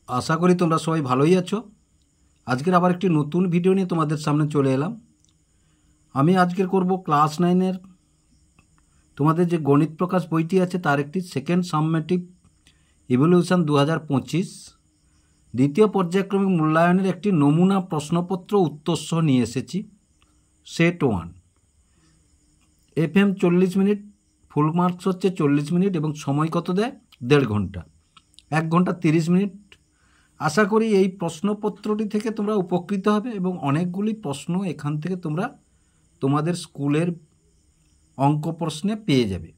আশা করি তোমরা সবাই ভালোই আছো। আজকের আবার একটি নতুন ভিডিও নিয়ে তোমাদের সামনে চলে এলাম। আমি আজকের করব ক্লাস 9-এর তোমাদের যে গণিত প্রকাশ বইটি আছে তার একটি সেকেন্ড সামমেটিভ ইভ্যালুয়েশন 2025 দ্বিতীয় পর্যায়ক্রমিক মূল্যায়নের একটি নমুনা প্রশ্নপত্র উত্তরসহ নিয়ে এসেছি। Set 1 FM 40 minute, full marks হচ্ছে 40 মিনিট এবং সময় কত দেয় 1.5 ঘন্টা, 1 ঘন্টা 30 মিনিট। আশা করি এই প্রশ্নপত্রটি থেকে তোমরা উপকৃত হবে এবং অনেকগুলি প্রশ্ন এখান থেকে তোমরা তোমাদের স্কুলের অঙ্ক প্রশ্নে পেয়ে যাবে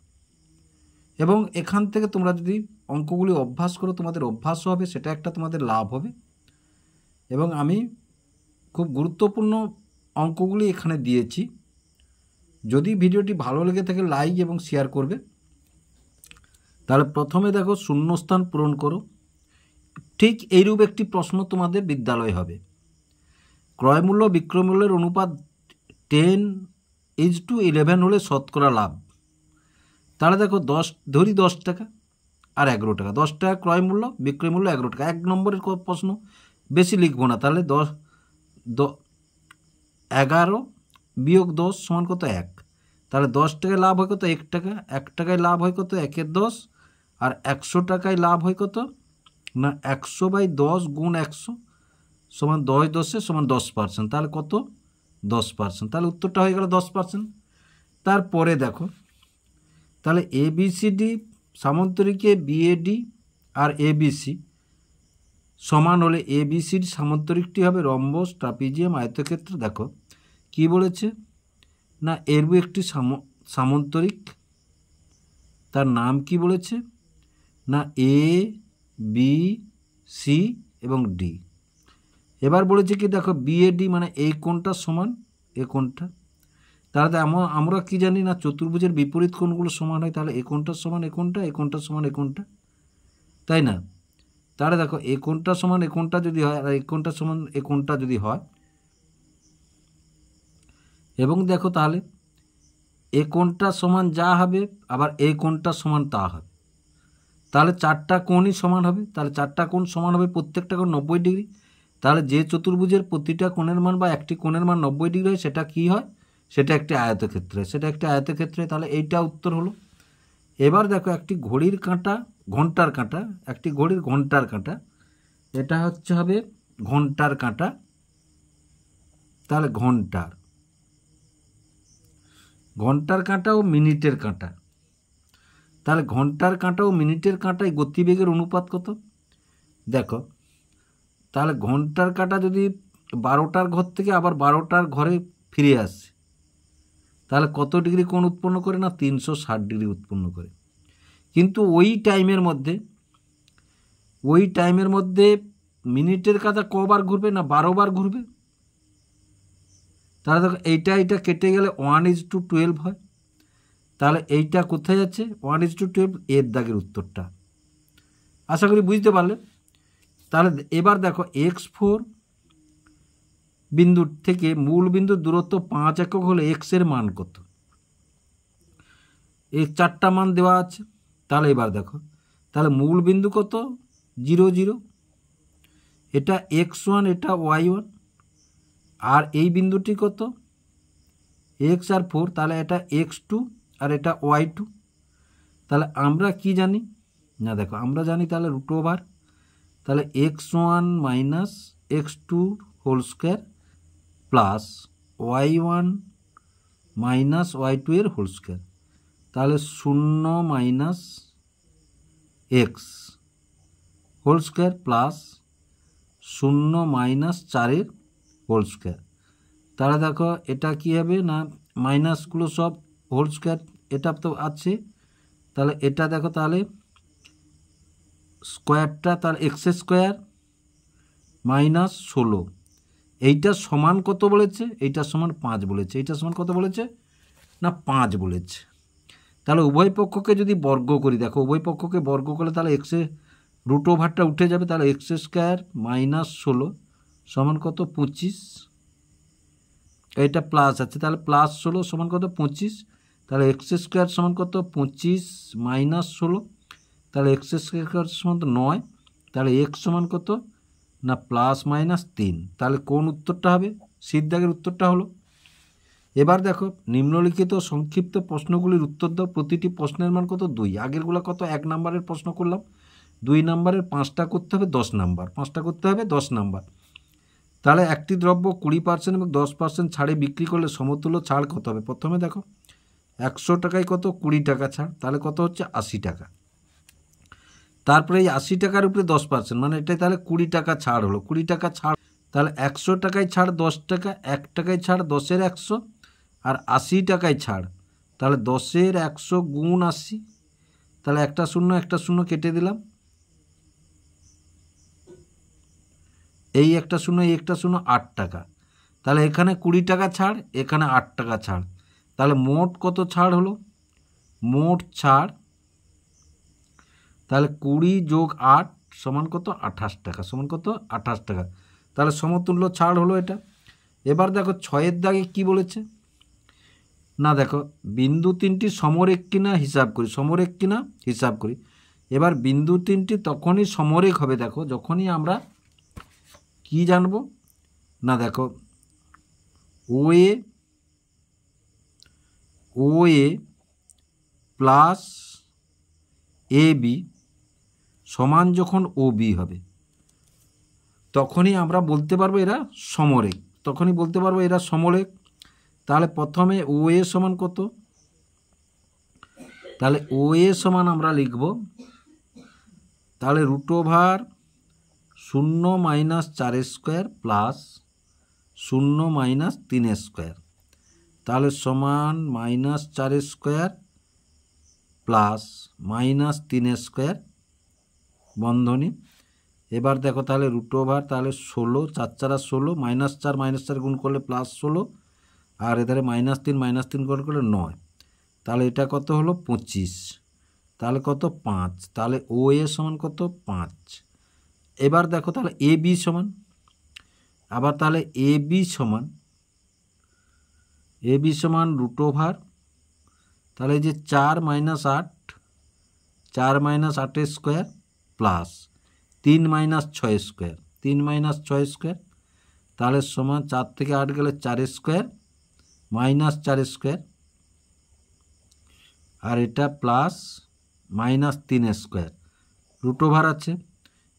এবং এখান থেকে তোমরা যদি অঙ্কগুলি অভ্যাস করো তোমাদের অভ্যাসও হবে, সেটা একটা তোমাদের লাভ হবে। এবং আমি খুব গুরুত্বপূর্ণ অঙ্কগুলি এখানে দিয়েছি। যদি ভিডিওটি ভালো লেগে থাকে লাইক এবং শেয়ার করবে। তাহলে প্রথমে দেখো শূন্যস্থান পূরণ করো। ঠিক এইরূপ একটি প্রশ্ন তোমাদের বিদ্যালয়ে হবে। ক্রয়মূল্য বিক্রয়মূল্যের অনুপাত 10:11 হলে শতকরা লাভ। তাহলে দেখো 10 টাকা আর 11 টাকা। 10 টাকা ক্রয়মূল্য, বিক্রয়মূল্য 11 টাকা। 1 নম্বরের প্রশ্ন, বেশি লিখবো না। তাহলে 11 বিয়োগ 10 সমান কত 1। তাহলে 10 টাকায় লাভ হয় কত 1 টাকা, 1 টাকায় লাভ হয় কত 1-এর 10, আর 100 টাকায় লাভ হয় কত না 100/10 গুণ 100 সমান 10 সমান 10%। তাহলে কত 10%। তাহলে উত্তরটা হয়ে গেল 10%। তারপরে দেখো তাহলে ABCD সামান্তরিকে BAD আর ABC সমান হলে ABCD সামান্তরিকটি হবে রম্বস, ট্রাপিজিয়াম, আয়তক্ষেত্র। দেখো কি বলেছে না এর একটি সামান্তরিক, তার নাম কি বলেছে না ABC এবং D। এবার বলেছে কি দেখো BAD মানে এই কোণটা সমান এই কোণটা। তাহলে আমরা কি জানি না চতুর্ভুজের বিপরীত কোণগুলো সমান হয়। তাহলে এই কোণটা সমান এই কোণটা, এই কোণটা সমান এই কোণটা, তাই না? তাহলে দেখো এই কোণটা সমান এই কোণটা যদি হয় আর এই কোণটা সমান এই কোণটা যদি হয়, এবং দেখো তাহলে এই কোণটা সমান যা হবে আবার এই কোণটা সমান তা হবে। তাহলে 4টা কোণই সমান হবে। তাহলে 4টা কোণ সমান হবে, প্রত্যেকটা কোণ 90 ডিগ্রি। তাহলে যে চতুর্ভুজের প্রতিটা কোণের মান বা একটি কোণের মান 90 ডিগ্রি হয় সেটা কি হয়, সেটা একটি আয়তক্ষেত্র, সেটা একটি আয়তক্ষেত্রে। তাহলে এইটা উত্তর হলো। এবার দেখো একটি ঘড়ির কাঁটা, ঘন্টার কাঁটা, একটি ঘড়ির ঘন্টার কাঁটা, এটা হচ্ছে হবে ঘন্টার কাঁটা। তাহলে ঘন্টার কাঁটা ও মিনিটের কাঁটা। তাহলে ঘন্টার কাঁটা ও মিনিটের কাঁটায় গতিবেগের অনুপাত কত দেখো। তাহলে ঘন্টার কাঁটা যদি 12টার ঘর থেকে আবার 12টার ঘরে ফিরে আসে তাহলে কত ডিগ্রি কোণ উৎপন্ন করে না 360 ডিগ্রি উৎপন্ন করে। কিন্তু ওই টাইমের মধ্যে মিনিটের কাঁটা কবার ঘুরবে না 12 বার ঘুরবে। তাহলে দেখো এইটা কেটে গেলে 1:12 হয়। তাহলে এইটা কোথায় যাচ্ছে 1:12 এর দাগের উত্তরটা। আশা করি বুঝতে পারলে। তাহলে এবার দেখো x4 বিন্দুর থেকে মূল বিন্দুর দূরত্ব 5 একক হলে x এর মান কত। এই 4টা মান দেওয়া আছে। তাহলে এবার দেখো তাহলে মূল বিন্দু কত 0 0, এটা x1 এটা y1, আর এই বিন্দুটি কত x আর 4, তাহলে এটা x2 আর এটা y2। তাহলে আমরা কি জানি না দেখো আমরা জানি তাহলে √, তাহলে x1 minus x2 whole square plus y1 minus y2 এর হোল স্কোয়ার। তাহলে 0 minus x whole square plus 0 minus 4 এর হোল স্কোয়ার। তাহলে দেখো এটা কি হবে না মাইনাসগুলো সব হোল স্কোয়ার, এটা তো আছে। তাহলে এটা দেখো তাহলে স্কোয়ারটা তাহলে x² মাইনাস 16, এইটা সমান কত বলেছে, এইটা সমান 5 বলেছে। এইটা সমান কত বলেছে না 5 বলেছে। তাহলে উভয় পক্ষকে যদি বর্গ করি, দেখো উভয় পক্ষকে বর্গ করলে তাহলে এক্সের √টা উঠে যাবে। তাহলে x² মাইনাস 16 সমান কত 25, এটা প্লাস আছে তাহলে প্লাস 16 সমান কত 25। তাহলে x² সমান কত 25 মাইনাস 16, তাহলে x² সমান তো 9, তাহলে এক্স সমান কত না +-3। তাহলে কোন উত্তরটা হবে? সির দাগের উত্তরটা হলো। এবার দেখো নিম্নলিখিত সংক্ষিপ্ত প্রশ্নগুলির উত্তর দাও। প্রতিটি প্রশ্নের মান কত? 2। আগেরগুলো কত? 1 নম্বরের প্রশ্ন করলাম। 2 নম্বরের 5টা করতে হবে 10 নম্বর, 5টা করতে হবে 10 নম্বর। তাহলে একটি দ্রব্য 20% এবং 10% ছাড়ে বিক্রি করলে সমতুল্য ছাড় কত হবে? প্রথমে দেখো 100 টাকায় কত? 20 টাকা ছাড়, তাহলে কত হচ্ছে? 80 টাকা। তারপরে এই 80 টাকার উপরে 10% মানে এটাই তাহলে 20 টাকা ছাড় হলো। 20 টাকা ছাড়, তাহলে 100 টাকায় ছাড় 10 টাকা, 1 টাকায় ছাড় 10-এর 100, আর 80 টাকায় ছাড়, তাহলে 10-এর 100 গুণ 80, তাহলে একটা শূন্য কেটে দিলাম, এই একটা শূন্য 8 টাকা। তাহলে এখানে 20 টাকা ছাড়, এখানে 8 টাকা ছাড়, তাহলে মোট কত ছাড় হলো? মোট ছাড় তাহলে 20 + 8 সমান কত? 28 টাকা। সমান কত? 28 টাকা। তাহলে সমতুল্য ছাড় হলো এটা। এবার দেখো 6-এর দাগে কি বলেছে না, দেখো বিন্দু 3টি সমরেখ কিনা হিসাব করি। সমরেখ কিনা হিসাব করি। এবার বিন্দু 3টি তখনই সমরেখ হবে দেখো যখনই আমরা কি জানবো না, দেখো OA প্লাস AB সমান যখন OB হবে তখনই আমরা বলতে পারবো এরা সমরেখ। তখনই বলতে পারবো এরা সমরেখ। তাহলে প্রথমে OA সমান কত? তাহলে OA সমান আমরা লিখব তাহলে √0 - 4² প্লাস 0 - 3², তাহলে সমান -4² প্লাস -3² বন্ধনী। এবার দেখো তাহলে √0 তাহলে 16, 4 × 16, -4 - 4 গুণ করলে +16, আর এধারে -3 গুণ করলে 9, তাহলে এটা কত হলো? 25। তাহলে কত? 5। তাহলে OA সমান কত? 5। এবার দেখো তাহলে AB সমান, আবার তাহলে AB সমান √0, তাহলে এই যে 4 - 8, 4 - 8² প্লাস 3 - 6², 3 - 6², তাহলে সমান 4 থেকে 8 গেলে 4² -4², আর এটা প্লাস -3² √0 আছে।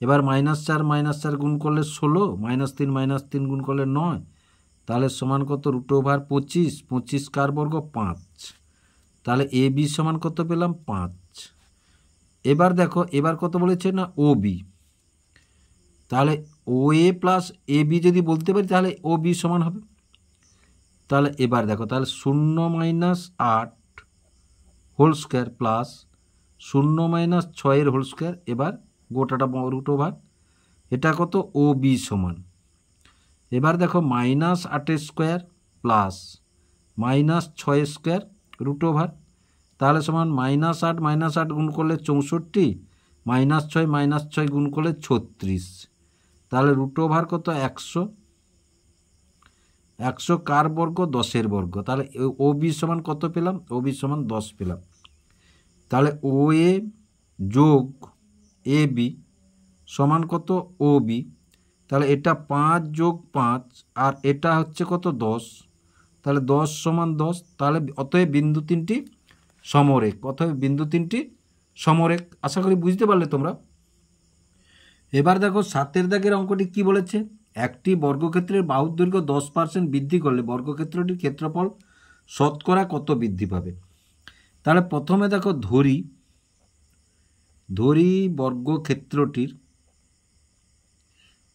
এবার -4 - 4 গুণ করলে 16, -3 - 3 গুণ করলে 9, তাহলে সমান কত? √0 25, 25 কার বর্গ? 5। তাহলে AB সমান কত পেলাম? 5। এবার দেখো এবার কত বলেছে না OB, তাহলে OA প্লাস AB যদি বলতে পারি তাহলে OB সমান হবে। তাহলে এবার দেখো তাহলে 0 - 8 whole square plus 0 - 6 whole square, এবার গোটাটা √0, এটা কত? OB সমান। এবার দেখো -8² প্লাস -6² √0, তাহলে সমান -8 - 8 গুণ করলে 64, -6 - 6 গুণ করলে 36, তাহলে √0 কত? 100। 100 কার বর্গ? 10-এর বর্গ। তাহলে OB সমান কত পেলাম? OB সমান 10 পেলাম। তাহলে OA যোগ AB সমান কত? OB। তাহলে এটা 5 + 5, আর এটা হচ্ছে কত? 10, তাহলে 10 সমান 10। তাহলে অতএব বিন্দু 3টি সমরেখ। অতএব বিন্দু 3টি সমরেখ। আশা করি বুঝতে পারলে তোমরা। এবার দেখো 7-এর দাগের অঙ্কটি কি বলেছে? একটি বর্গক্ষেত্রের বাহুর দৈর্ঘ্য 10% বৃদ্ধি করলে বর্গক্ষেত্রটির ক্ষেত্রফল শতকরা কত বৃদ্ধি পাবে? তাহলে প্রথমে দেখো ধরি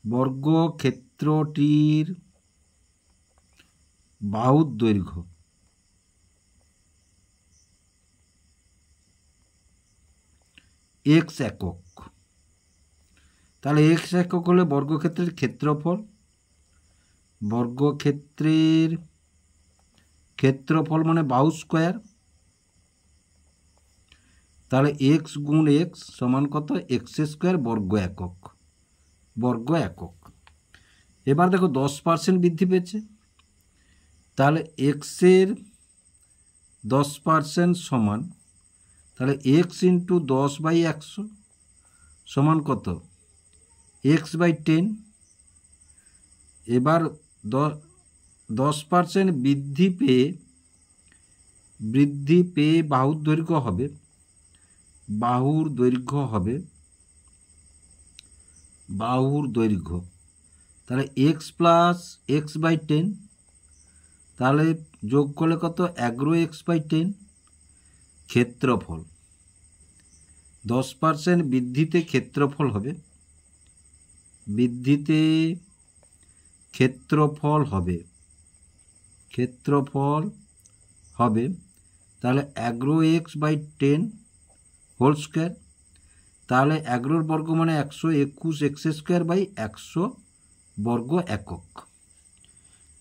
বর্গক্ষেত্রটির বাহুর দৈর্ঘ্য x একক। তাহলে x একক হলে বর্গক্ষেত্রের ক্ষেত্রফল মানে বাহু স্কোয়ার, তাহলে x গুণ x সমান কত? x² বর্গ একক। এবার দেখো 10% বৃদ্ধি পেয়েছে, তাহলে x-এর 10% সমান, তাহলে x × 10/100 সমান কত? x/10। এবার 10% বৃদ্ধি পেয়ে বাহুর দৈর্ঘ্য তাহলে x প্লাস x/10, তাহলে যোগ করলে কত 11x/10 ক্ষেত্রফল। 10% বৃদ্ধিতে ক্ষেত্রফল হবে, তাহলে 11x/10 হোল স্কোয়ার। তাহলে 11 বর্গ মানে 121x² 100 বর্গ একক।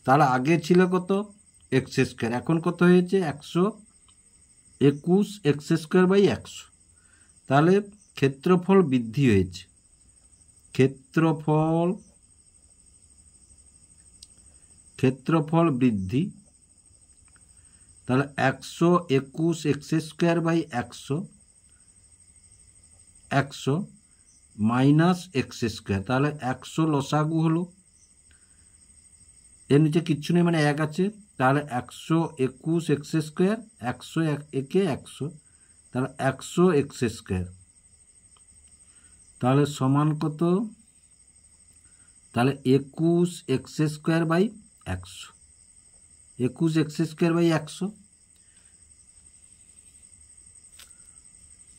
তাহলে আগে ছিল কত x², এখন কত হয়েছে 121x² 100। তাহলে ক্ষেত্রফল বৃদ্ধি হয়েছে, ক্ষেত্রফল বৃদ্ধি। তাহলে 121x² 100 মাইনাস x², তাহলে 100 লসাগু হলো, এর নিচে কিচ্ছু নেই মানে 1 আছে। তাহলে 121x², 100 একে 100, তাহলে 100x², তাহলে সমান কত, তাহলে 21x² 100, 21x² 100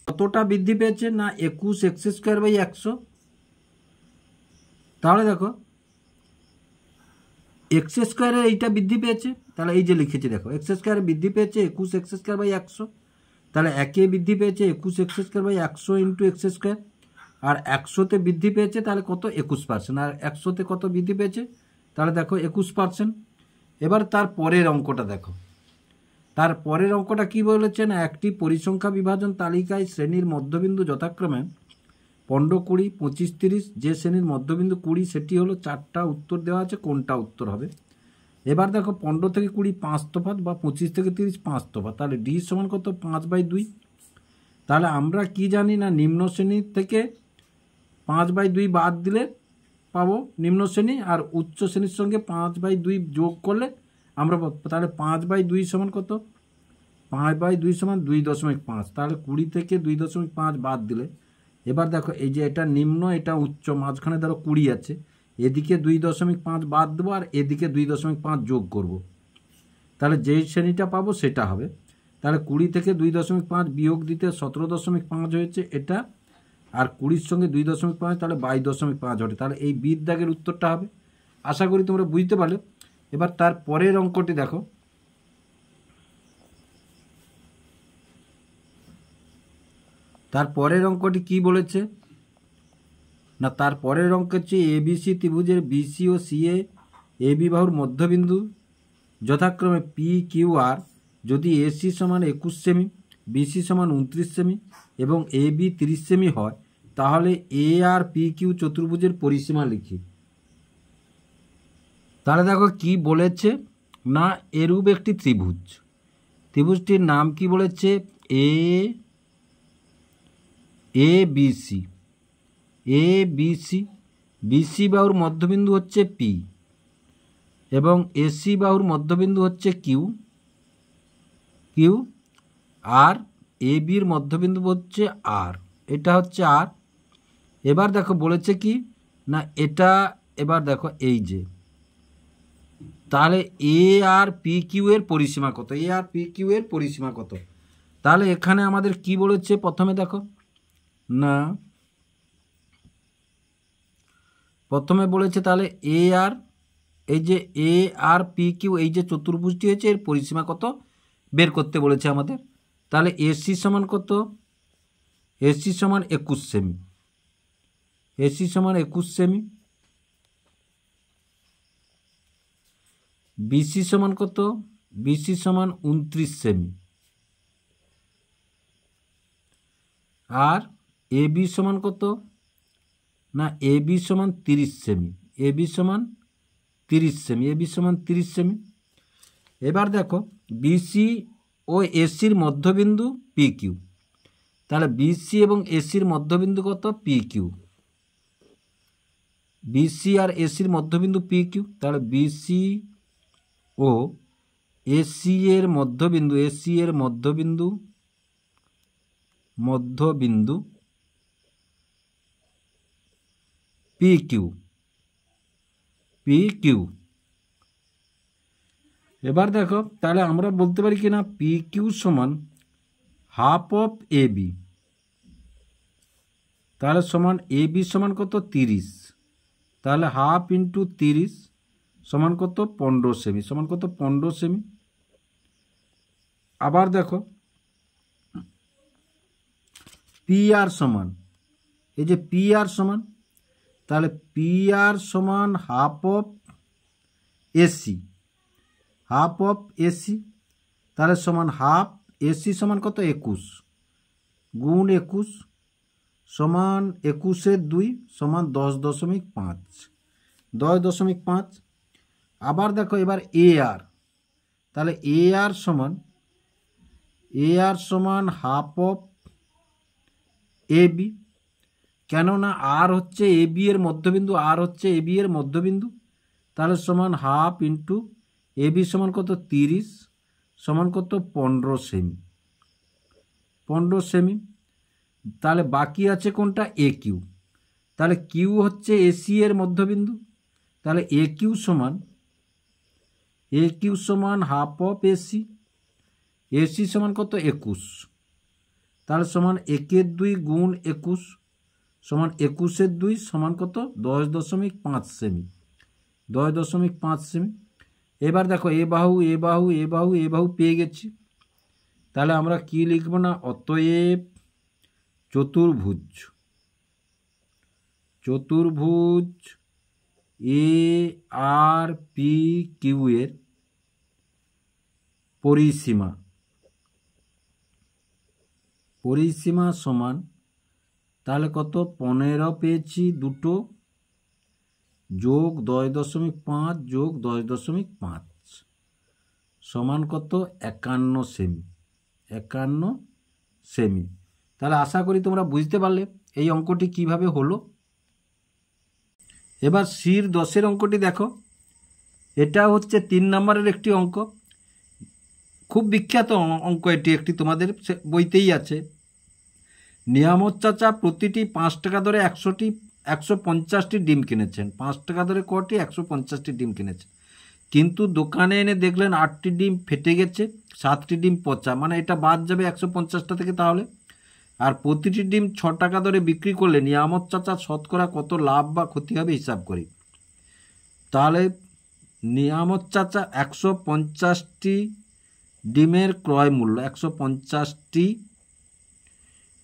কতটা বৃদ্ধি পেয়েছে না 21x² 100। তাহলে দেখো x² এইটা বৃদ্ধি পেয়েছে, তাহলে এই যে লিখেছি দেখো x² বৃদ্ধি পেয়েছে 21x² 100, তাহলে একে বৃদ্ধি পেয়েছে 21x² 100 ইন্টু x², আর 100তে বৃদ্ধি পেয়েছে তাহলে কত 21%, আর 100তে কত বৃদ্ধি পেয়েছে তাহলে দেখো 21%। এবার তার পরের অঙ্কটা দেখো, তার পরের অঙ্কটা কি বলেছে না একটি পরিসংখ্যা বিভাজন তালিকায় শ্রেণীর মধ্যবিন্দু যথাক্রমে 15, 20, 25, 30, যে শ্রেণীর মধ্যবিন্দু 20 সেটি হলো 4টা উত্তর দেওয়া আছে, কোনটা উত্তর হবে। এবার দেখো 15 থেকে 20 5 তফাৎ বা 25 থেকে 30 5 তফাৎ, তাহলে ডি সমান কত 5/2। তাহলে আমরা কি জানি না নিম্ন শ্রেণীর থেকে 5/2 বাদ দিলে পাবো নিম্ন শ্রেণী, আর উচ্চ শ্রেণীর সঙ্গে 5/2 যোগ করলে আমরা তাহলে 5/2 সমান কত, 5/2 সমান 2.5, তাহলে 20 থেকে 2.5 বাদ দিলে, এবার দেখো এই যে এটা নিম্ন এটা উচ্চ, মাঝখানে ধরো 20 আছে, এদিকে 2.5 বাদ দেবো আর এদিকে 2.5 যোগ করব, তাহলে যেই শ্রেণীটা পাবো সেটা হবে। তাহলে 20 থেকে 2.5 বিয়োগ দিতে 17.5 হয়েছে এটা, আর 20-র সঙ্গে 2.5 তাহলে 22.5 হবে, তাহলে এই বির দাগের উত্তরটা হবে। আশা করি তোমরা বুঝতে পারলে। এবার তার পরের অঙ্কটি দেখো, তার পরের অঙ্কটি কি বলেছে না তার পরের অঙ্ক হচ্ছে এবিসি ত্রিভুজের বিসি ও সিএ এবি বাহুর মধ্যবিন্দু যথাক্রমে পি কিউ আর যদি এসি সমান 21 সেমি, বিসি সমান 29 সেমি এবং এবি 30 সেমি হয়, তাহলে এ আর পি কিউ চতুর্ভুজের পরিসীমা লিখি। তাহলে দেখো কি বলেছে না এরূপ একটি ত্রিভুজ, ত্রিভুজটির নাম কি বলেছে এ বিসি, বিসি বাহুর মধ্যবিন্দু হচ্ছে পি এবং এসি বাহুর মধ্যবিন্দু হচ্ছে কিউ, আর এ বির মধ্যবিন্দু হচ্ছে আর, এটা হচ্ছে আর। এবার দেখো বলেছে কি না এটা, এবার দেখো এই যে তাহলে এ আর পি কিউ এর পরিসীমা কত, এ আর পি কিউ এর পরিসীমা কত। তাহলে এখানে আমাদের কি বলেছে প্রথমে দেখো না, প্রথমে বলেছে তাহলে এ আর এই যে এ আর পি কিউ এই যে চতুর্ভুজটি হয়েছে এর পরিসীমা কত বের করতে বলেছে আমাদের। তাহলে এসি সমান কত, এসি সমান 21 সেমি, এসি সমান 21 সেমি, বিসি সমান কত, বিসি সমান 29 সেমি, আর এ বি সমান কত না এ বি সমান 30 সেমি, এ বি সমান 30 সেমি, এ বি সমান 30 সেমি। এবার দেখো বিসি ও এসির মধ্যবিন্দু পি কিউ, তাহলে বিসি এবং এসির মধ্যবিন্দু কত পি কিউ, বিসি আর এসির মধ্যবিন্দু পি কিউ, তাহলে বিসি ও এসি এর মধ্যবিন্দু পি কিউ। এবার দেখো, তাহলে আমরা বলতে পারি কিনা পি কিউ সমান হাফ অফ এ বি, তাহলে সমান এ বি সমান কত 30, তাহলে হাফ ইন্টু 30 সমান কত 15 সেমি, সমান কত 15 সেমি। আবার দেখো পি আর সমান, এই যে পি আর সমান, তাহলে পি আর সমান হাফ অফ এসি, তাহলে সমান হাফ এসি সমান কত 21 গুণ 21 সমান 21/2 সমান 10.5। আবার দেখো এবার এ আর, তাহলে এ আর সমান হাফ অফ এ বি, কেননা আর হচ্ছে এ বি এর মধ্যবিন্দু, তাহলে সমান হাফ ইন্টু এ বি সমান কত 30 সমান কত 15 সেমি। তাহলে বাকি আছে কোনটা এ কিউ, তাহলে কিউ হচ্ছে এসি এর মধ্যবিন্দু, তাহলে এ কিউ সমান হাফ অফ এসি সমান কত 21, তাহলে সমান 1/2 গুণ 21 সমান 21/2 সমান কত 10.5 সেমি। এবার দেখো এ বাহু পেয়ে গেছি, তাহলে আমরা কি লিখব না, অতএব চতুর্ভুজ এ আর পি কিউ এর পরিসীমা সমান, তাহলে কত 15 পেয়েছি দুটো, যোগ 10.5 যোগ 10.5 সমান কত 51 সেমি। তাহলে আশা করি তোমরা বুঝতে পারলে এই অঙ্কটি কিভাবে হলো। এবার সির 10-এর অঙ্কটি দেখো, এটা হচ্ছে 3 নম্বরের একটি অঙ্ক, খুব বিখ্যাত অঙ্ক এটি, একটি তোমাদের বইতেই আছে। নিয়ামত চাচা প্রতিটি 5 টাকা ধরে 150টি ডিম কিনেছেন। 5 টাকা ধরে কটি? 150টি ডিম কিনেছেন, কিন্তু দোকানে এনে দেখলেন 8টি ডিম ফেটে গেছে, 7টি ডিম পচা, মানে এটা বাদ যাবে 150টা থেকে। তাহলে আর প্রতিটি ডিম 6 টাকা ধরে বিক্রি করলে নিয়ামত চাচা শতকরা কত লাভ বা ক্ষতি হবে হিসাব করি। তাহলে নিয়ামত চাচা 150টি ডিমের ক্রয় মূল্য, 150টি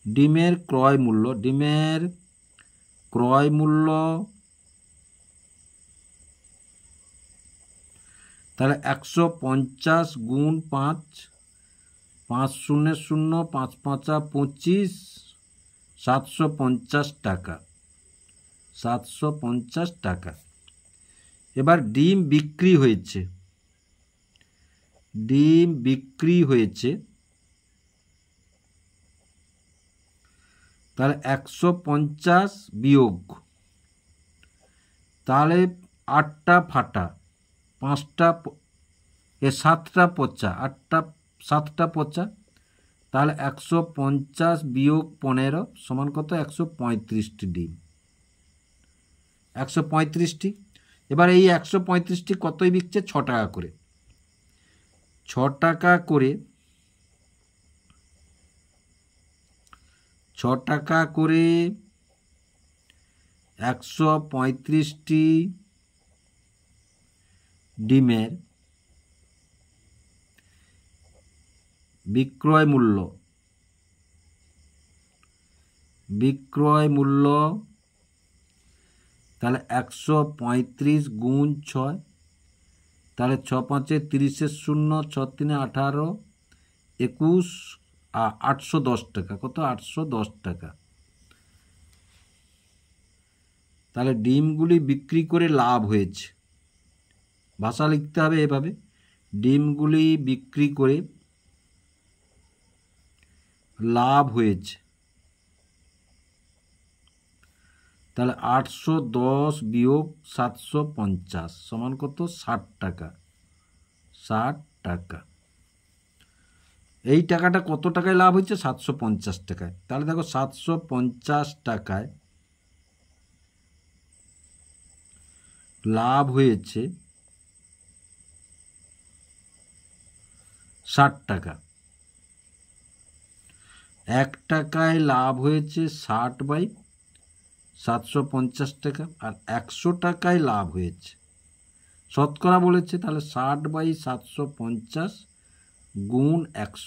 ডিমের ক্রয় মূল্য তাহলে 150 গুণ 5, 5 শূন্য 0, 5 5 25, 750 টাকা। এবার ডিম বিক্রি হয়েছে, তাহলে 150 বিয়োগ, তাহলে 8টা ফাটা, 5টা 7টা পচা, 7টা পচা, তাহলে 150 বিয়োগ 15 সমান কত 135টি ডিম, 135টি। এবার এই 135টি কতই বিকছে? 6 টাকা করে, 6 টাকা করে 135টি ডিমের বিক্রয় মূল্য তাহলে 135 গুণ 6, তাহলে 6 5 30 0, 6 3 18, 21, 810 টাকা। কত? 810 টাকা। তাহলে ডিমগুলি বিক্রি করে লাভ হয়েছে, ভাষা লিখতে হবে এভাবে, ডিমগুলি বিক্রি করে লাভ হয়েছে। তাহলে 810 বিয়োগ 750 সমান কত? 60 টাকা। 60 টাকা। এই টাকাটা কত টাকায় লাভ হয়েছে? 750 টাকায়। তাহলে দেখো 750 টাকায় লাভ হয়েছে 60 টাকা। 1 টাকায় লাভ হয়েছে 60/750 টাকা, আর 100 টাকায় লাভ হয়েছে, শতকরা বলেছে, তাহলে 60/750 গুণ 100।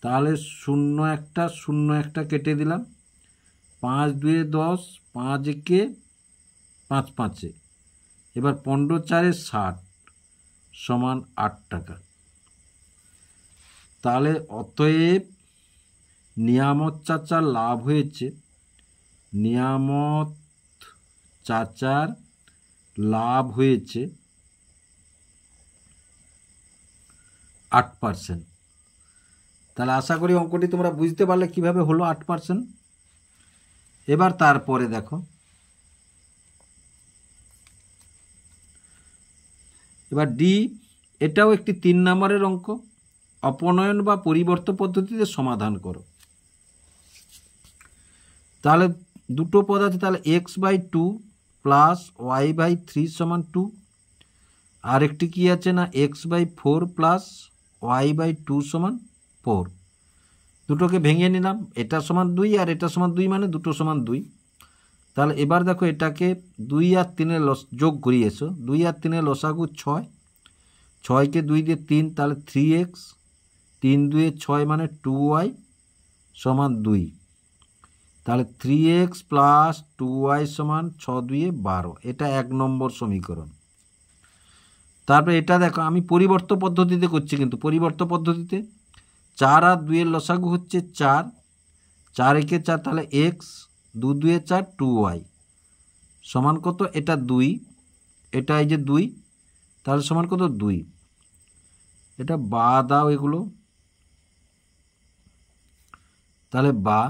তাহলে 0 একটা 0 একটা কেটে দিলাম, 5 2 10, 5 1 5 5, এবার 15 4 60 সমান 8 টাকা। তাহলে অতএব নিয়ামত চাচার লাভ হয়েছে, নিয়ামত চাচার লাভ হয়েছে 8%। তাহলে আশা করি অঙ্কটি তোমরা বুঝতে পারলে কিভাবে হলো 8%। এবার তারপরে দেখো, এবার ডি, এটাও একটি 3 নম্বরের অঙ্ক। অপনয়ন বা পরিবর্তন পদ্ধতিতে সমাধান করো। তাহলে দুটো পদ আছে, তাহলে x/2 প্লাস y/3 সমান 2। আর একটি কি আছে না, x/4 প্লাস y/2 সমান 4। দুটোকে ভেঙে নিলাম, এটা সমান 2 আর এটা সমান 2, মানে দুটো সমান 2। তাহলে এবার দেখো এটাকে 2 আর 3 যোগ করিয়ে এসো। 2 আর 3 লসাগু 6, 6কে 2 দিয়ে 3, তাহলে 3x, 3 2 6 মানে 2y সমান 2। তাহলে 3x প্লাস 2y সমান 6 2 12। এটা 1 নম্বর সমীকরণ। তারপরে এটা দেখো, আমি পরিবর্তন পদ্ধতিতে করছি, কিন্তু পরিবর্তন পদ্ধতিতে 4 আর 2 লসাগু হচ্ছে 4, 4 1 4, তাহলে x, 2 2 4 2y সমান কত? এটা 2, এটা এই যে 2, তাহলে সমান কত? 2। এটা বা দাও এগুলো, তাহলে বা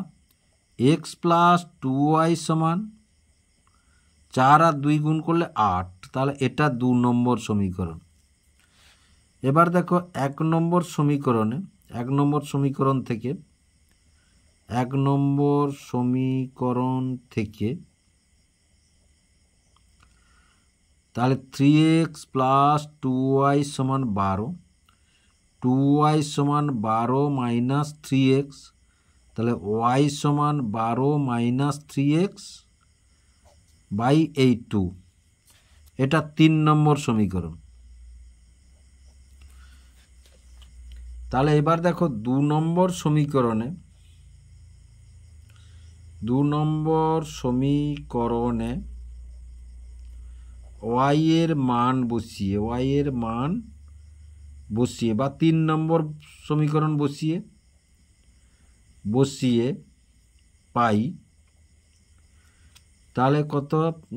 x প্লাস 2y সমান 4 আর 2 গুণ করলে 8, তাহলে এটা 2 নম্বর সমীকরণ। এবার দেখো 1 নম্বর সমীকরণে, 1 নম্বর সমীকরণ থেকে, 1 নম্বর সমীকরণ থেকে তাহলে 3x প্লাস 2y সমান 12, 2y সমান 12 মাইনাস 3x, তাহলে y সমান 12 মাইনাস 3x বাই এই 2। এটা 3 নম্বর সমীকরণ। তাহলে এবার দেখো 2 নম্বর সমীকরণে, 2 নম্বর সমীকরণে y এর মান বসিয়ে, y এর মান বসিয়ে বা 3 নম্বর সমীকরণ বসিয়ে পাই, তাহলে কত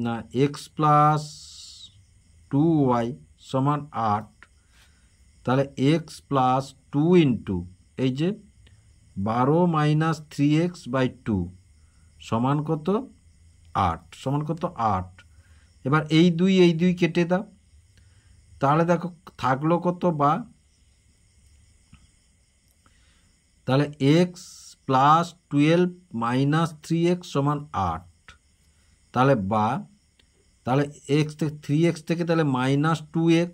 না, x প্লাস 2y সমান 8, তাহলে x প্লাস 2 ইন্টু এই যে 12 মাইনাস 3x বাই 2 সমান কত? 8, সমান কত? 8। এবার এই 2 কেটে দাও, তাহলে দেখো থাকলো কত? বা, তাহলে x প্লাস 12 মাইনাস 3x সমান 8, তাহলে বা, তাহলে x থেকে 3x থেকে তাহলে মাইনাস 2x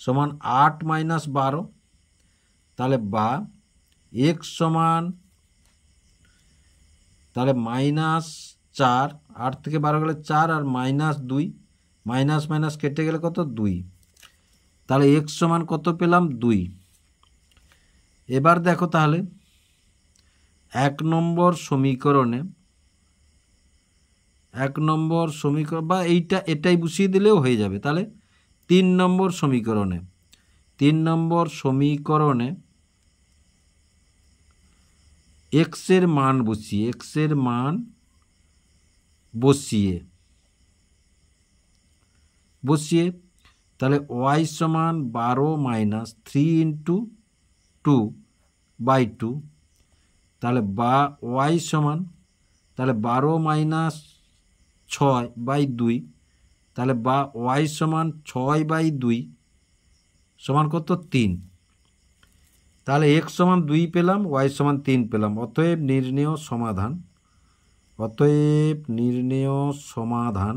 সমান 8 মাইনাস 12, তাহলে বা x সমান, তাহলে মাইনাস 4, 8 থেকে 12 গেলে 4 আর মাইনাস 2, মাইনাস মাইনাস কেটে গেলে কত? 2। তাহলে x সমান কত পেলাম? 2। এবার দেখো তাহলে 1 নম্বর সমীকরণে, 1 নম্বর সমীকরণ বা এটাই বসিয়ে দিলেও হয়ে যাবে। তাহলে 3 নম্বর সমীকরণে, 3 নম্বর সমীকরণে x এর মান বসিয়ে, x এর মান বসিয়ে তাহলে y সমান 12 মাইনাস 3 ইন্টু 2 বাই 2, তাহলে বা y সমান তাহলে 12-6/2, তাহলে বা y সমান 6/2 সমান কত 3। তাহলে x সমান 2 পেলাম, y সমান 3 পেলাম। অতএব নির্ণেয় সমাধান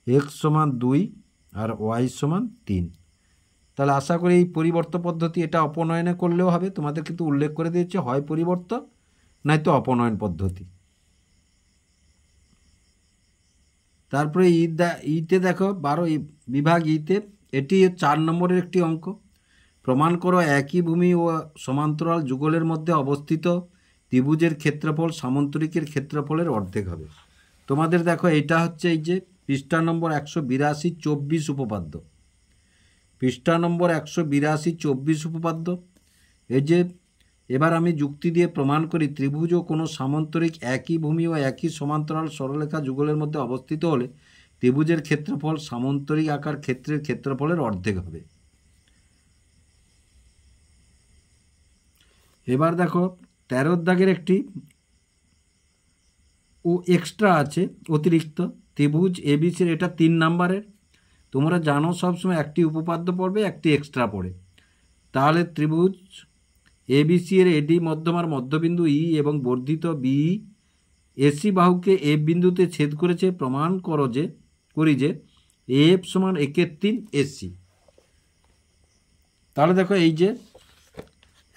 x সমান 2 আর y সমান 3। তাহলে আশা করি এই পরিবর্ত পদ্ধতি, এটা অপনয়নে করলেও হবে, তোমাদের কিন্তু উল্লেখ করে দিয়েছে হয় পরিবর্ত নয়তো অপনয়ন পদ্ধতি। তারপরে ইতে দেখো 12 বিভাগ ইতে, এটি 4 নম্বরের একটি অঙ্ক। প্রমাণ করো একই ভূমি ও সমান্তরাল যুগলের মধ্যে অবস্থিত ত্রিভুজের ক্ষেত্রফল সামান্তরিকের ক্ষেত্রফলের অর্ধেক হবে। তোমাদের দেখো এটা হচ্ছে এই যে পৃষ্ঠা নম্বর 182 24 উপপাদ্য, পৃষ্ঠা নম্বর 182 24 উপপাদ্য। এই যে এবার আমি যুক্তি দিয়ে প্রমাণ করি ত্রিভুজ ও কোনো সামান্তরিক একই ভূমি ও একই সমান্তরাল সরলরেখা যুগলের মধ্যে অবস্থিত হলে ত্রিভুজের ক্ষেত্রফল সামান্তরিক আকার ক্ষেত্রের ক্ষেত্রফলের অর্ধেক হবে। এবার দেখো 13 দাগের একটি ও এক্সট্রা আছে অতিরিক্ত, ত্রিভুজ এবিসির, এটা 3 নাম্বারের। তোমরা জানো সবসময় একটি উপপাদ্য পড়বে, একটি এক্সট্রা পড়ে। তাহলে ত্রিভুজ এবিসি এর এডি মধ্যমার মধ্যবিন্দু ই এবং বর্ধিত বি এসি বাহুকে এফ বিন্দুতে ছেদ করেছে। প্রমাণ করি যে এফ সমান 1/3 এসি। তাহলে দেখো এই যে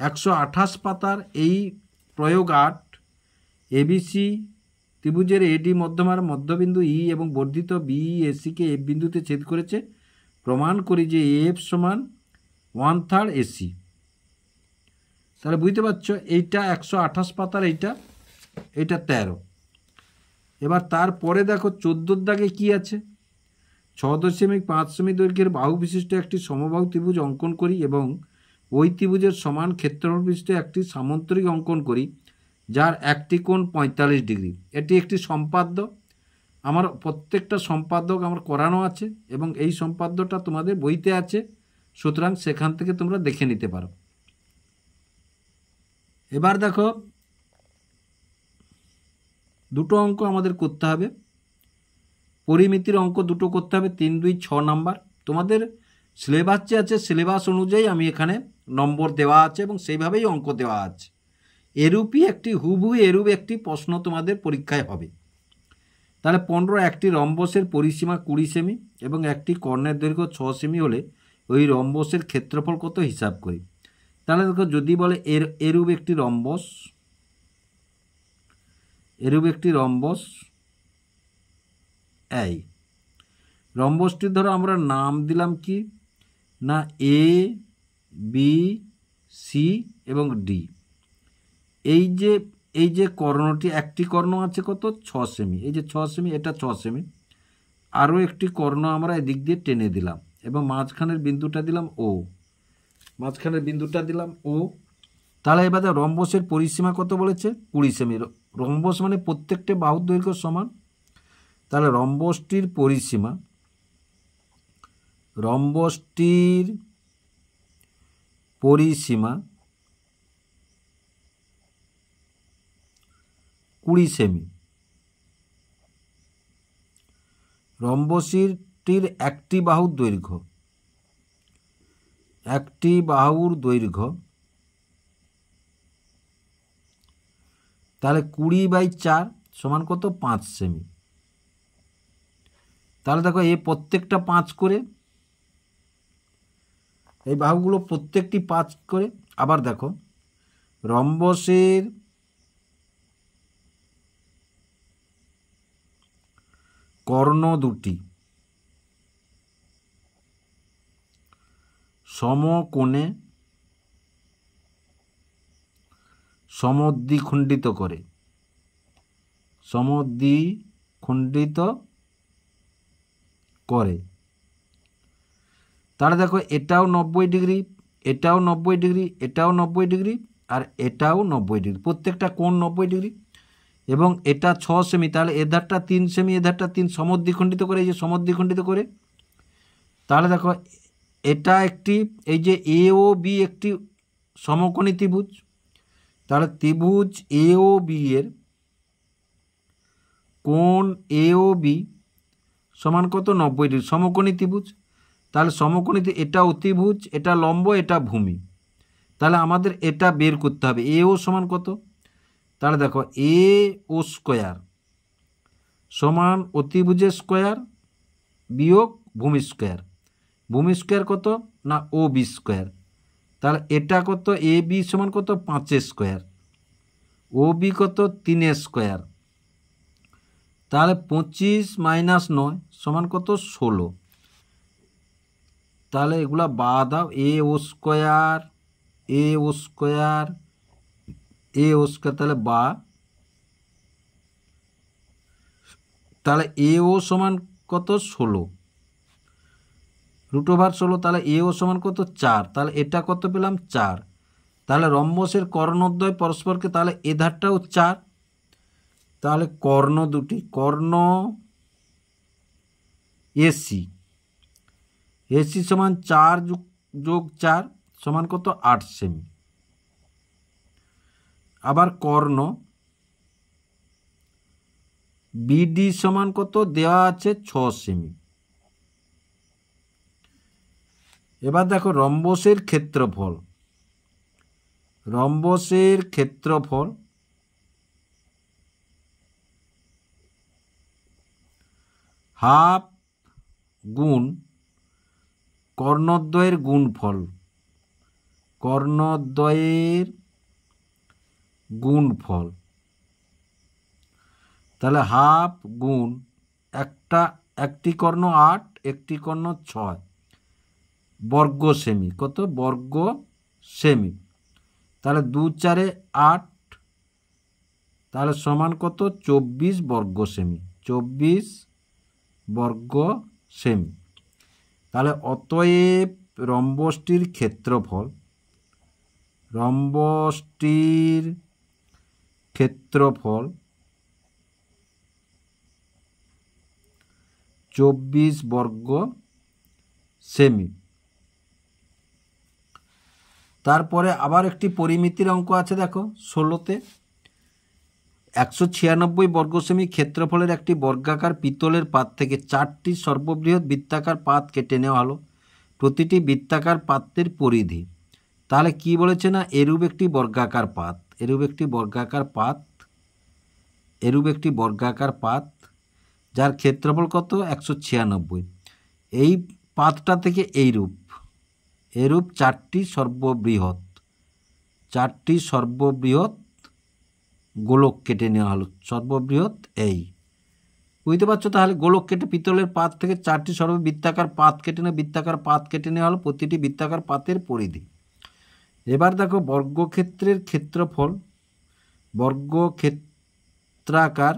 128 পাতার এই প্রয়োগ 8, এবিসি ত্রিভুজের এডি মধ্যমার মধ্যবিন্দু ই এবং বর্ধিত বি এসিকে এফ বিন্দুতে ছেদ করেছে। প্রমাণ করি যে এফ সমান 1/3 এসি। তাহলে বুঝতে পারছো এইটা 128 পাতার, এইটা 13। এবার তারপরে দেখো 14 দাগে কি আছে, 6.5 সেমি দৈর্ঘ্যের বাহু বিশিষ্ট একটি সমবাহু ত্রিভুজ অঙ্কন করি এবং ওই ত্রিভুজের সমান ক্ষেত্রফল বিশিষ্ট একটি সামান্তরিক অঙ্কন করি যার একটি কোণ 45 ডিগ্রি। এটি একটি সম্পাদ্য, আমার প্রত্যেকটা সম্পাদক আমার করানো আছে এবং এই সম্পাদ্যটা তোমাদের বইতে আছে, সুতরাং সেখান থেকে তোমরা দেখে নিতে পারো। এবার দেখো দুটো অঙ্ক আমাদের করতে হবে, পরিমিতির অঙ্ক দুটো করতে হবে, 3, 2, 6 নাম্বার। তোমাদের সিলেবাস যে আছে সিলেবাস অনুযায়ী আমি এখানে নম্বর দেওয়া আছে এবং সেইভাবেই অঙ্ক দেওয়া আছে। এরূপই একটি হুবহু এরূপ একটি প্রশ্ন তোমাদের পরীক্ষায় হবে। তাহলে 15 একটি রম্বসের পরিসীমা 20 সেমি এবং একটি কর্ণের দৈর্ঘ্য 6 সেমি হলে ওই রম্বসের ক্ষেত্রফল কত হিসাব করি। তাহলে দেখো যদি বলে এরূপ একটি রম্বস এই রম্বসটি ধরো আমরা নাম দিলাম কি না এ বি সি এবং ডি। এই যে কর্ণটি, একটি কর্ণ আছে কত 6 সেমি, এই যে 6 সেমি, এটা 6 সেমি। আরও একটি কর্ণ আমরা এদিক দিয়ে টেনে দিলাম এবং মাঝখানের বিন্দুটা দিলাম ও, তাহলে এবার রম্বসের পরিসীমা কত বলেছে 20 সেমি। রম্বস মানে প্রত্যেকটা বাহুর দৈর্ঘ্য সমান। তাহলে রম্বসটির পরিসীমা 20 সেমি। রম্বসটির একটি বাহুর দৈর্ঘ্য তাহলে 20/4 সমান কত 5 সেমি। তাহলে দেখো এই প্রত্যেকটা 5 করে, এই বাহুগুলো প্রত্যেকটি 5 করে। আবার দেখো রম্বসের কর্ণ দুটি সমকোণে সমদ্বিখণ্ডিত করে। তাহলে দেখো এটাও 90 ডিগ্রি, এটাও 90 ডিগ্রি, এটাও 90 ডিগ্রি আর এটাও 90 ডিগ্রি, প্রত্যেকটা কোণ 90 ডিগ্রি এবং এটা 6 সেমি। তাহলে এধারটা 3 সেমি, এধারটা 3, সমদ্বিখণ্ডিত করে, এই যে সমদ্বিখণ্ডিত করে। তাহলে দেখো এটা একটি, এই যে এ ও বি একটি সমকোণী ত্রিভুজ, তাহলে ত্রিভুজ এ ও বি এর কোণ এ ও বি সমান কত 90 ডিগ্রি, সমকোণী ত্রিভুজ। তাহলে সমকোণী এটা অতিভুজ, এটা লম্ব, এটা ভূমি। তাহলে আমাদের এটা বের করতে হবে এ ও সমান কত। তাহলে দেখো এ ও স্কোয়ার সমান অতিভুজের স্কোয়ার বিয়োগ ভূমি স্কোয়ার। ভূমি স্কোয়ার কত না ও বি স্কোয়ার। তাহলে এটা কত এ বি সমান কত 5 স্কোয়ার, ও বি কত 3 স্কোয়ার। তাহলে 25 - 9 সমান কত 16। তাহলে এগুলা বাদ দাও, এ ও স্কোয়ার এ ও স্কোয়ার এ ও স্কোয়ার, তাহলে বা, তাহলে এ ও সমান কত 16 √16। তাহলে এ ও সমান কত 4। তাহলে এটা কত পেলাম 4। তাহলে রম্বসের কর্ণদ্বয় পরস্পরকে, তাহলে এ ধারটাও 4। তাহলে কর্ণ দুটি, কর্ণ এসি এসি সমান 4 যোগ 4 সমান কত 8 সেমি। আবার কর্ণ বিডি সমান কত দেওয়া আছে 6 সেমি। এবার দেখো রম্বসের ক্ষেত্রফল, রম্বসের ক্ষেত্রফল হাফ গুণ কর্ণদ্বয়ের গুণফল, কর্ণদ্বয়ের গুণফল। তাহলে হাফ গুণ একটি কর্ণ 8 একটি কর্ণ 6 বর্গ সেমি, কত বর্গ সেমি। তাহলে 2 4 8, তাহলে সমান কত 24 বর্গ সেমি, 24 বর্গ সেমি। তাহলে অতএব রম্বসটির ক্ষেত্রফল, রম্বসটির ক্ষেত্রফল 24 বর্গ সেমি। তারপরে আবার একটি পরিমিতির অঙ্ক আছে, দেখো 16তে 196 বর্গ সেমি ক্ষেত্রফলের একটি বর্গাকার পিতলের পাত থেকে 4টি সর্ববৃহৎ বৃত্তাকার পাত কেটে নেওয়া হলো। প্রতিটি বৃত্তাকার পাত্রের পরিধি, তাহলে কি বলেছে না এরূপ একটি বর্গাকার পাত, এরূপ একটি বর্গাকার পাত, এরূপ একটি বর্গাকার পাত যার ক্ষেত্রফল কত 196। এই পাতটা থেকে এইরূপ এরূপ 4টি সর্ববৃহৎ, 4টি সর্ববৃহৎ গোলক কেটে নেওয়া হলো। সর্ববৃহৎ এই বুঝতে পারছো। তাহলে গোলক কেটে পিতলের পাত থেকে 4টি বৃত্তাকার পাত কেটে বৃত্তাকার পাত কেটে নেওয়া হলো, প্রতিটি বৃত্তাকার পাতের পরিধি। এবার দেখো বর্গক্ষেত্রের ক্ষেত্রফল, বর্গক্ষেত্রাকার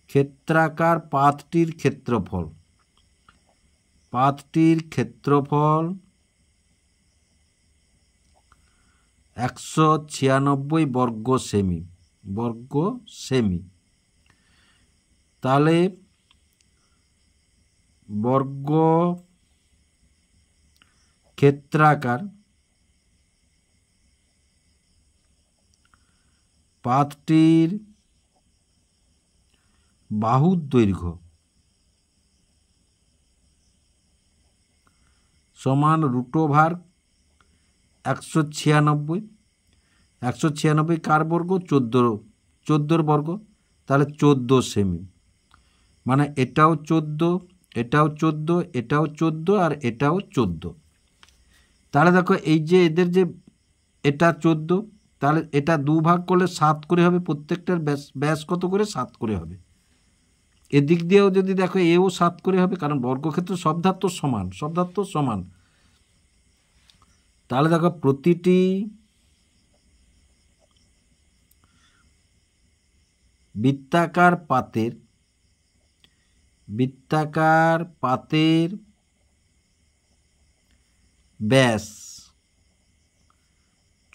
ক্ষেত্রাকার পাতটির ক্ষেত্রফল, পাতটির ক্ষেত্রফল 196 বর্গ সেমি, বর্গ সেমি। তাহলে বর্গ ক্ষেত্রাকার পাতটির বাহুর দৈর্ঘ্য সমান √196। 196 কার বর্গ 14 বর্গ, তাহলে 14 সেমি। মানে এটাও 14, এটাও 14, এটাও 14 আর এটাও 14। তাহলে দেখো এই যে এদের যে এটা 14, তাহলে এটা 2 ভাগ করলে 7 করে হবে, প্রত্যেকটার ব্যাস কত করে 7 করে হবে। এদিক দিয়েও যদি দেখো এও 7 করে হবে, কারণ বর্গক্ষেত্র সব ধার তো সমান, সব ধার তো সমান। তাহলে দেখো প্রতিটি বৃত্তাকার পাতের ব্যাস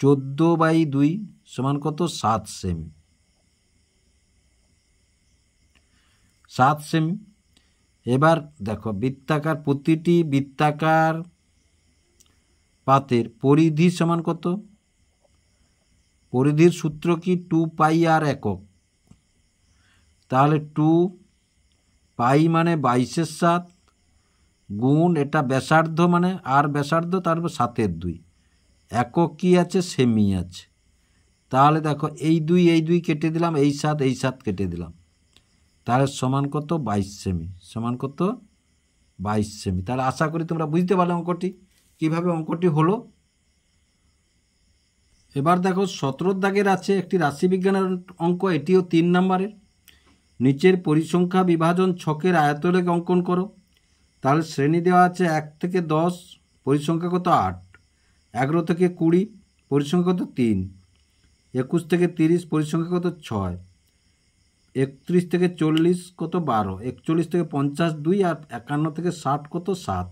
14/2 সমান কত 7 সেমি, 7 সেমি। এবার দেখো বৃত্তাকার প্রতিটি বৃত্তাকার পাতের পরিধি সমান কত পরিধির সূত্র কি 2 পাই আর একক, তাহলে 2 পাই মানে 22/7 গুণ এটা ব্যাসার্ধ মানে আর ব্যাসার্ধ, তারপর 7/2, একক কি আছে, সেমি আছে। তাহলে দেখো এই 2 কেটে দিলাম, এই 7 কেটে দিলাম, তাহলে সমান কত, 22 সেমি। সমান কত, 22 সেমি। তাহলে আশা করি তোমরা বুঝতে পারলে অঙ্কটি কীভাবে অঙ্কটি হলো। এবার দেখো 17 দাগের আছে একটি রাশিবিজ্ঞানের অঙ্ক, এটিও 3 নম্বরের। নিচের পরিসংখ্যা বিভাজন ছকের আয়তরেখা অঙ্কন করো। তাহলে শ্রেণী দেওয়া আছে 1 থেকে 10, পরিসংখ্যা কত 8, 11 থেকে 20, পরিসংখ্যা কত 3, 21 থেকে 30, পরিসংখ্যা কত 6, 31 থেকে 40 কত 12, 41 থেকে 50 2, আর 51 থেকে 60 কত 7।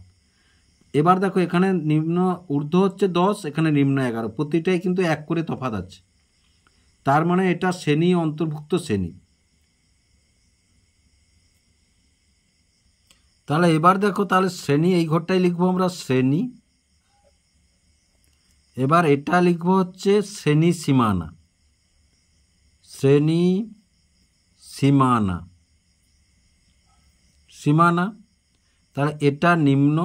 এবার দেখো এখানে নিম্ন ঊর্ধ্ব হচ্ছে 10, এখানে নিম্ন 11, প্রতিটাই কিন্তু 1 করে তফাৎ আছে, তার মানে এটা শ্রেণী অন্তর্ভুক্ত শ্রেণী। তাহলে এবার দেখো, তাহলে শ্রেণী এই ঘরটাই লিখবো আমরা শ্রেণী। এবার এটা লিখবো হচ্ছে শ্রেণী সীমানা। শ্রেণী সীমানা, সীমানা। তাহলে এটা নিম্ন,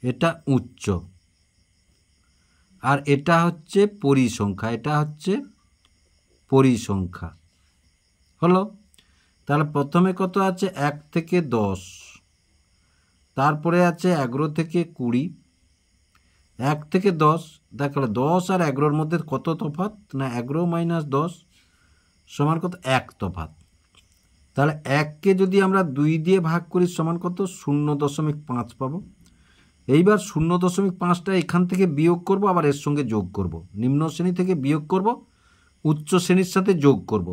এটা উচ্চ, আর এটা হচ্ছে পরিসংখ্যা, এটা হচ্ছে পরিসংখ্যা। হলো। তাহলে প্রথমে কত আছে, 1 থেকে 10, তারপরে আছে 11 থেকে 20, 1 থেকে 10, দেখো 10 আর 11-র মধ্যে কত তফাৎ, না 11 মাইনাস 10 সমান কত, 1 তফাৎ। তাহলে 1কে যদি আমরা 2 দিয়ে ভাগ করি সমান কত, 0.5 পাবো। এইবার 0.5টা এখান থেকে বিয়োগ করব, আবার এর সঙ্গে যোগ করব। নিম্ন শ্রেণী থেকে বিয়োগ করব, উচ্চ শ্রেণীর সাথে যোগ করব।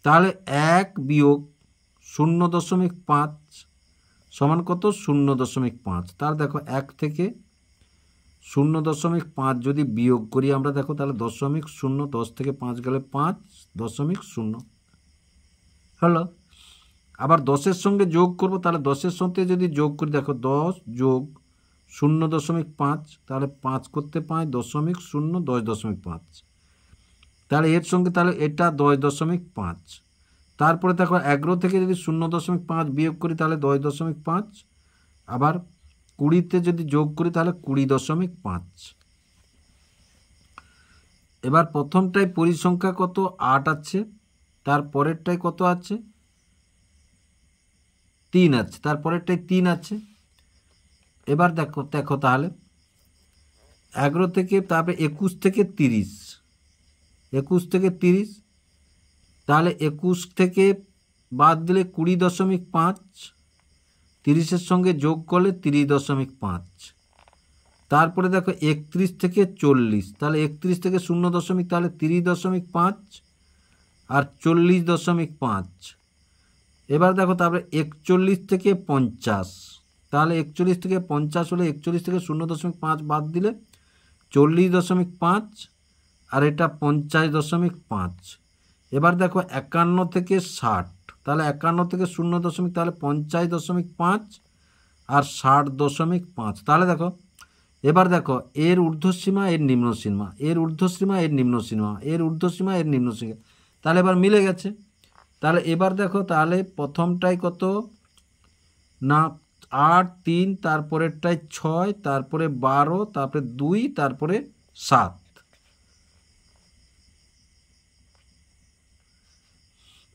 তাহলে 1 বিয়োগ 0.5 সমান কত, 0.5। তাহলে দেখো 1 থেকে 0.5 যদি বিয়োগ করি আমরা, দেখো তাহলে 0.0, 10 থেকে 5 গেলে 5.0 হলো। আবার 10-এর সঙ্গে যোগ করব, তাহলে 10-এর সঙ্গে যদি যোগ করি, দেখো 10 যোগ 0.5, তাহলে 5 করতে 5, 0.0, 10.5। তাহলে এর সঙ্গে তাহলে এটা 10.5। তারপরে দেখো 11 থেকে যদি 0.5 বিয়োগ করি তাহলে 10.5, আবার 20-তে যদি যোগ করি তাহলে 20.5। এবার প্রথমটাই পরিসংখ্যা কত 8 আছে, তারপরেরটাই কত আছে 3 আছে, তারপরেরটাই 3 আছে। এবার দেখো দেখো তাহলে 11 থেকে, তারপরে 21 থেকে 30, 21 থেকে 30, তাহলে 21 থেকে বাদ দিলে 20.5, 30-এর সঙ্গে যোগ করলে 30.5। তারপরে দেখো 31 থেকে 40, তাহলে 31 থেকে 0, তাহলে 30.5 আর 40.5। এবার দেখো তারপরে 41 থেকে 50, তাহলে 41 থেকে 50 হলে 41 থেকে 0.5 বাদ দিলে 40.5, আর এটা 50.5। এবার দেখো 51 থেকে 60, তাহলে 51 থেকে 0, তাহলে 50.5 আর 60.5। তাহলে দেখো এবার দেখো এর ঊর্ধ্বসীমা এর নিম্নসীমা, এর ঊর্ধ্বসীমা এর নিম্নসীমা, এর ঊর্ধ্বসীমা এর নিম্নসীমা, তাহলে এবার মিলে গেছে। তাহলে এবার দেখো তাহলে প্রথমটাই কত না 8, 3, তারপরেরটাই 6, তারপরে 12, তারপরে 2, তারপরে 7।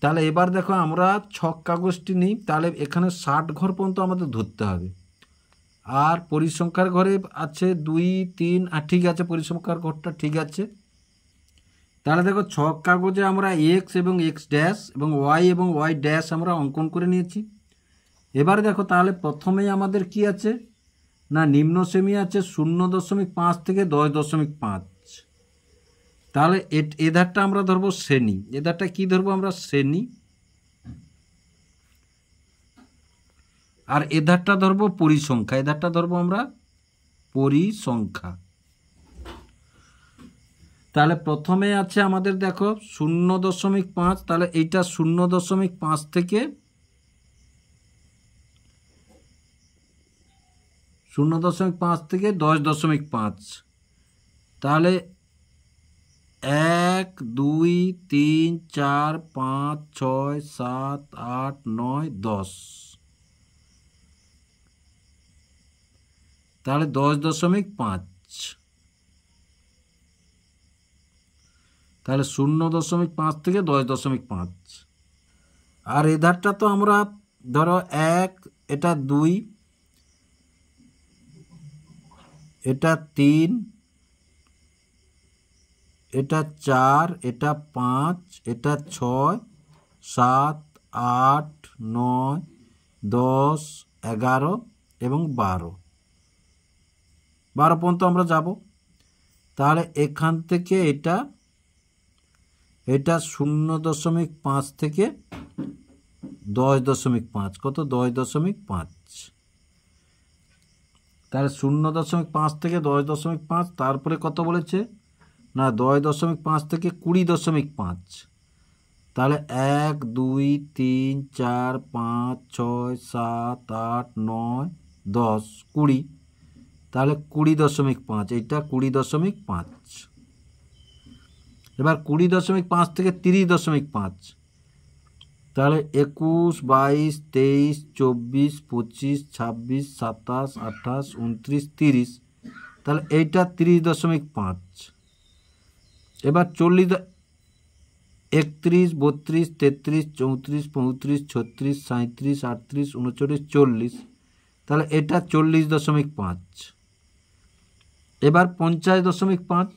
তাহলে এবার দেখো আমরা ছক কাগজটি নিই, তাহলে এখানে 60 ঘর পর্যন্ত আমাদের ধরতে হবে। আর পরিসংখ্যার ঘরে আছে 2, 3, আর ঠিক আছে, পরিসংখ্যার ঘরটা ঠিক আছে। তাহলে দেখো ছক কাগজে আমরা এক্স এবং এক্স ড্যাশ এবং ওয়াই ড্যাশ আমরা অঙ্কন করে নিয়েছি। এবারে দেখো তাহলে প্রথমেই আমাদের কি আছে না নিম্ন শ্রেণী আছে 0.5 থেকে 10.5। তাহলে এধারটা আমরা ধরবো শ্রেণী, এধারটা কি ধরবো আমরা শ্রেণী, আর এধারটা ধরবো পরিসংখ্যা, এধারটা ধরবো আমরা পরিসংখ্যা। তাহলে প্রথমে আছে আমাদের দেখো 0.5, তাহলে এইটা 0.5 থেকে 0.5 থেকে 10.5, তাহলে 1 2 3 4 5 6 7 8 9 10, তাহলে 10.5, তাহলে 0.5 থেকে 10.5। আর এধারটা তো আমরা ধরো 1, এটা 2, এটা 3, এটা 4, এটা 5, এটা 6, 7, 8, 9, 10, 11 এবং 12 পর্যন্ত আমরা যাব। তাহলে এখান থেকে এটা 0.5 থেকে 10.5, কত 10.5, তাহলে 0.5 থেকে 10.5, তারপরে কত বলেছে না 10.5 থেকে 20.5, তাহলে 1 2 3 4 5 6 7 8 9 10 20, তাহলে 20.5, এইটা 20.5। এবার 20.5 থেকে 30.5, তাহলে 21 22 23 24 25 26 27 28 29 30, তাহলে এইটা 30.5। এবার 40, 31 32 33 34 35 36 37 38 39 40, তাহলে এটা 40.5। এবার 50.5,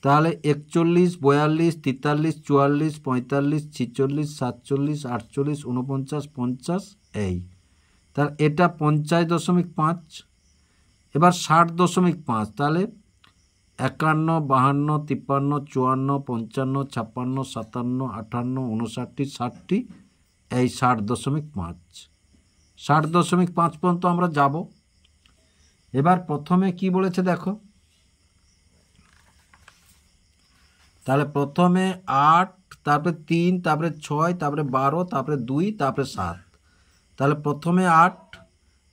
তাহলে 41 42 43 44 45 46 47 48 49 50, এই তাহলে এটা 50.5। এবার 60.5, তাহলে 51 52 53 54 55 56 57 58 59 60, এই 60.5। 60.5 পর্যন্ত আমরা যাব। এবার প্রথমে কি বলেছে দেখো, তাহলে প্রথমে 8, তারপরে 3, তারপরে 6, তারপরে 12, তারপরে 2, তারপরে 7, তাহলে প্রথমে 8,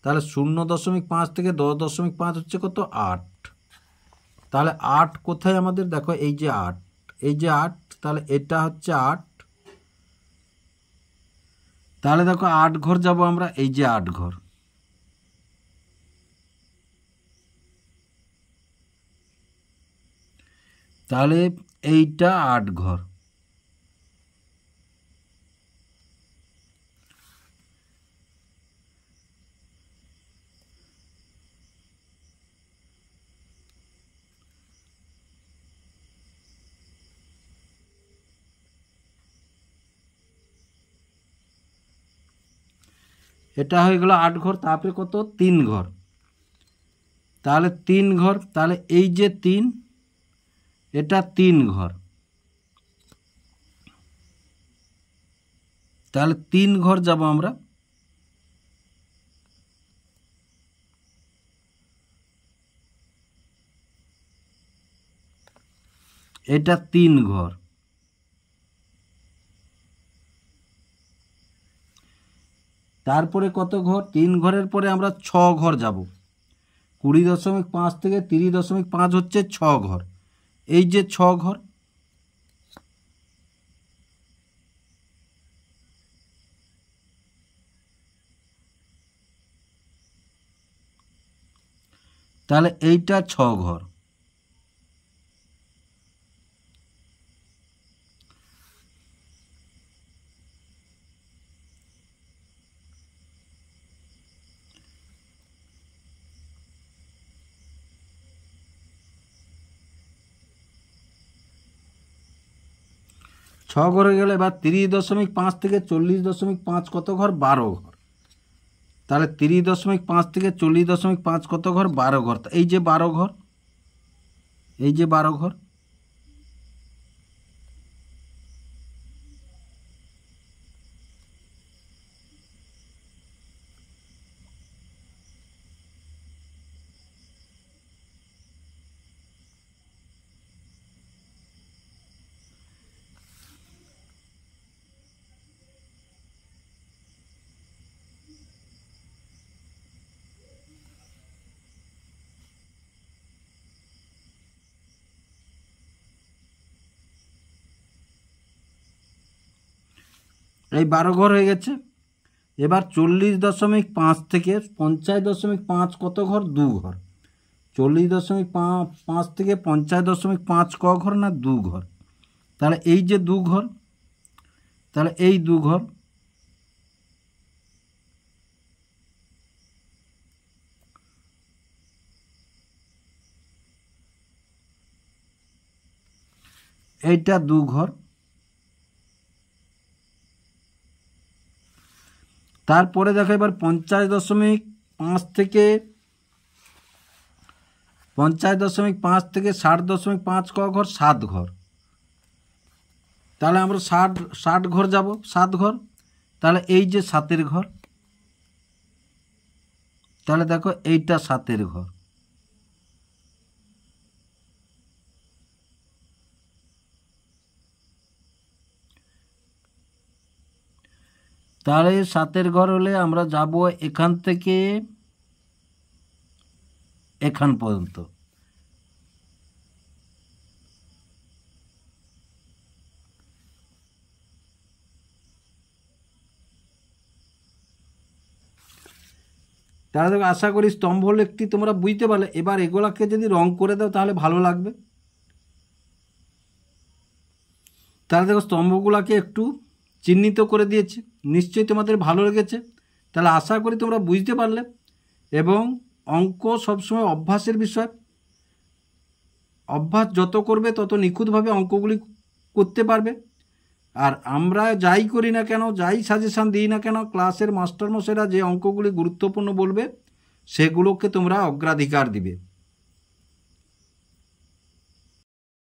তাহলে 0.5 থেকে 10.5 হচ্ছে কত 8, তাহলে 8 কোথায় আমাদের দেখো, এই যে 8, এই যে 8, তাহলে এটা হচ্ছে 8, তাহলে দেখো 8 ঘর যাব আমরা, এই যে 8 ঘর, তাহলে এইটা 8 ঘর, এটা হয়ে গেল 8 ঘর। তারপরে কত 3 ঘর, তাহলে 3 ঘর, তাহলে এই যে 3, এটা 3 ঘর, তাহলে 3 ঘর যাব আমরা, এটা 3 ঘর, তারপরে কত ঘর, 3 ঘরের পরে আমরা 6 ঘর যাব, 20.5 থেকে 30.5 হচ্ছে 6 ঘর, এই যে 6 ঘর, তাহলে এইটা 6 ঘর, ঘরে গেলে এবার 30.5 থেকে 40.5 কত ঘর, 12 ঘর, তাহলে 30.5 থেকে 40.5 কত ঘর, 12 ঘর, এই যে 12 ঘর, এই যে 12 ঘর, এই 12 ঘর হয়ে গেছে। এবার 40.5 থেকে 50.5 কত ঘর? 2 ঘর। 40.5 থেকে 50.5 ক ঘর না? 2 ঘর। তাহলে এই যে 2 ঘর, তাহলে এই 2 ঘর, এইটা 2 ঘর। তারপরে দেখো এবার 50.5 থেকে 60.5 ক ঘর? 7 ঘর। তাহলে আমরা 60 ঘর যাব, 7 ঘর। তাহলে এই যে 7-এর ঘর, তাহলে দেখো এইটা 7-এর ঘর। তাহলে 7-এর ঘর হলে আমরা যাব এখান থেকে এখান পর্যন্ত। তাহলে দেখো আশা করি স্তম্ভলেখটি তোমরা বুঝতে পারলে। এবার এগুলাকে যদি রং করে দাও তাহলে ভালো লাগবে। তাহলে দেখো স্তম্ভগুলোকে একটু চিহ্নিত করে দিয়েছি, নিশ্চয়ই তোমাদের ভালো লেগেছে। তাহলে আশা করি তোমরা বুঝতে পারলে। এবং অঙ্ক সবসময় অভ্যাসের বিষয়, অভ্যাস যত করবে তত নিখুঁতভাবে অঙ্কগুলি করতে পারবে। আর আমরা যাই করি না কেন, যাই সাজেশান দিই না কেন, ক্লাসের মাস্টারমশাইরা যে অঙ্কগুলি গুরুত্বপূর্ণ বলবে সেগুলোকে তোমরা অগ্রাধিকার দিবে।